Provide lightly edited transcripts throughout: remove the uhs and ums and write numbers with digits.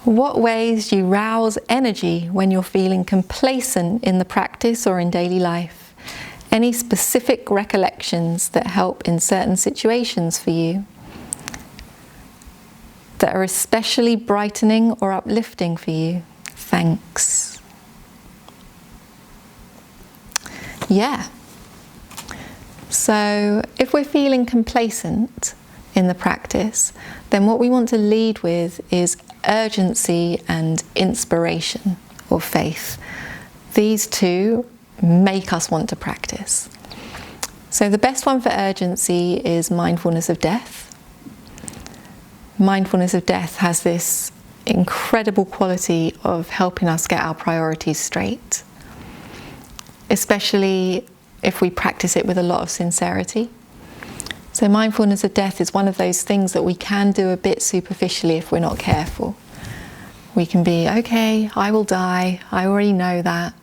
What ways do you rouse energy when you're feeling complacent in the practice or in daily life? Any specific recollections that help in certain situations for you, that are especially brightening or uplifting for you? Thanks. Yeah. So if we're feeling complacent in the practice, then what we want to lead with is urgency and inspiration or faith. These two make us want to practice. So the best one for urgency is mindfulness of death. Mindfulness of death has this incredible quality of helping us get our priorities straight, especially if we practice it with a lot of sincerity. So mindfulness of death is one of those things that we can do a bit superficially if we're not careful. We can be, okay, I will die, I already know that.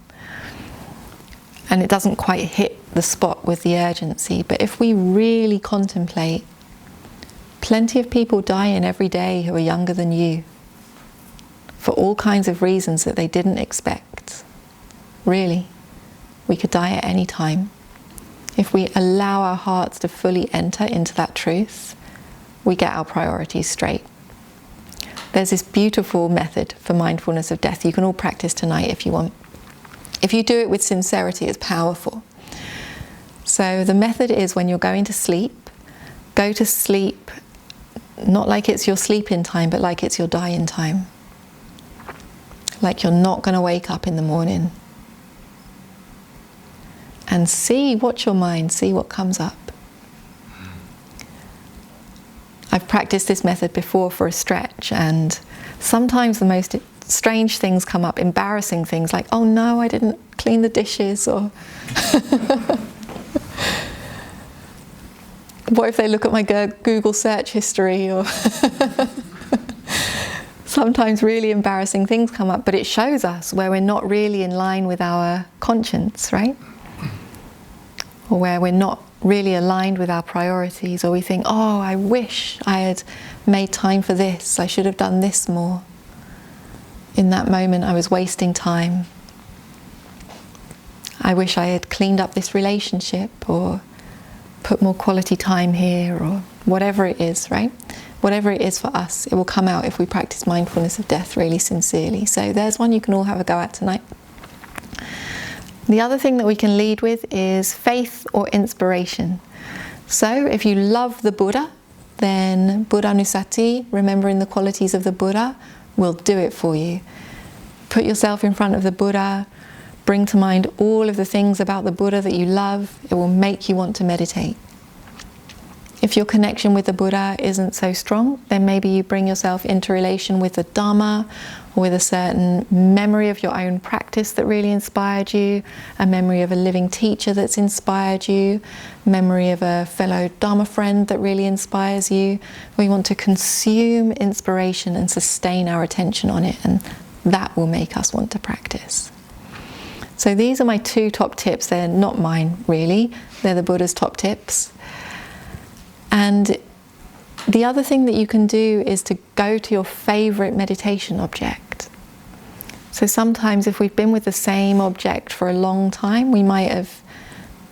And it doesn't quite hit the spot with the urgency. But if we really contemplate, plenty of people dying every day who are younger than you for all kinds of reasons that they didn't expect. Really, we could die at any time. If we allow our hearts to fully enter into that truth, we get our priorities straight. There's this beautiful method for mindfulness of death. You can all practice tonight if you want. If you do it with sincerity, it's powerful. So the method is, when you're going to sleep, go to sleep not like it's your sleep-in time, but like it's your die-in time. Like you're not going to wake up in the morning. And watch your mind, see what comes up. I've practiced this method before for a stretch, and sometimes the most strange things come up, embarrassing things like, oh no, I didn't clean the dishes, or what if they look at my Google search history, or sometimes really embarrassing things come up, but it shows us where we're not really in line with our conscience, right? Or where we're not really aligned with our priorities, or we think, oh, I wish I had made time for this, I should have done this more. In that moment I was wasting time. I wish I had cleaned up this relationship, or put more quality time here, or whatever it is, right? Whatever it is for us, it will come out if we practice mindfulness of death really sincerely. So there's one you can all have a go at tonight. The other thing that we can lead with is faith or inspiration. So if you love the Buddha, then Buddhanussati, remembering the qualities of the Buddha, will do it for you. Put yourself in front of the Buddha, bring to mind all of the things about the Buddha that you love. It will make you want to meditate. If your connection with the Buddha isn't so strong, then maybe you bring yourself into relation with the Dhamma, or with a certain memory of your own practice that really inspired you, a memory of a living teacher that's inspired you, memory of a fellow Dharma friend that really inspires you. We want to consume inspiration and sustain our attention on it, and that will make us want to practice. So these are my two top tips. They're not mine, really. They're the Buddha's top tips. And the other thing that you can do is to go to your favorite meditation object. So sometimes if we've been with the same object for a long time, we might have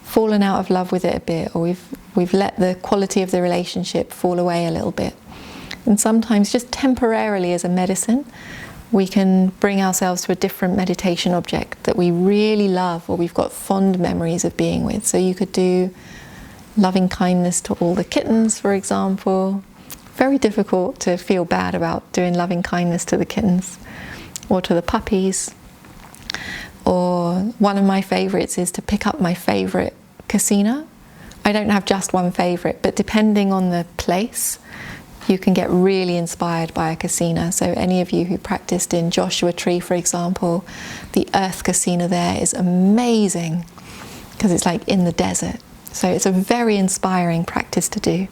fallen out of love with it a bit, or we've let the quality of the relationship fall away a little bit. And sometimes just temporarily as a medicine, we can bring ourselves to a different meditation object that we really love, or we've got fond memories of being with. So you could do loving kindness to all the kittens, for example. Very difficult to feel bad about doing loving kindness to the kittens or to the puppies. Or one of my favorites is to pick up my favorite kasina. I don't have just one favorite, but depending on the place, you can get really inspired by a kasina. So any of you who practiced in Joshua Tree, for example, the earth kasina there is amazing because it's like in the desert. So it's a very inspiring practice to do.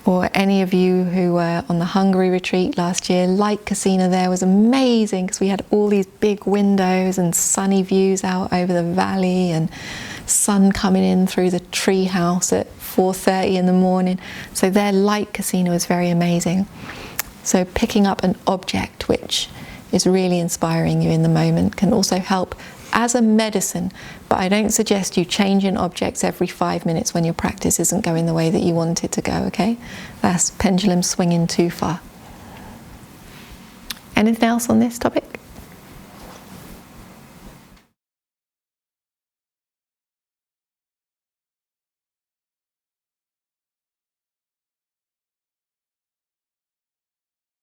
Or any of you who were on the Hungary retreat last year, Light Kasina there was amazing because we had all these big windows and sunny views out over the valley and sun coming in through the tree house at 4:30 in the morning. So their Light Kasina was very amazing. So picking up an object which is really inspiring you in the moment can also help as a medicine, but I don't suggest you changing objects every 5 minutes when your practice isn't going the way that you want it to go, okay? That's pendulum swinging too far. Anything else on this topic?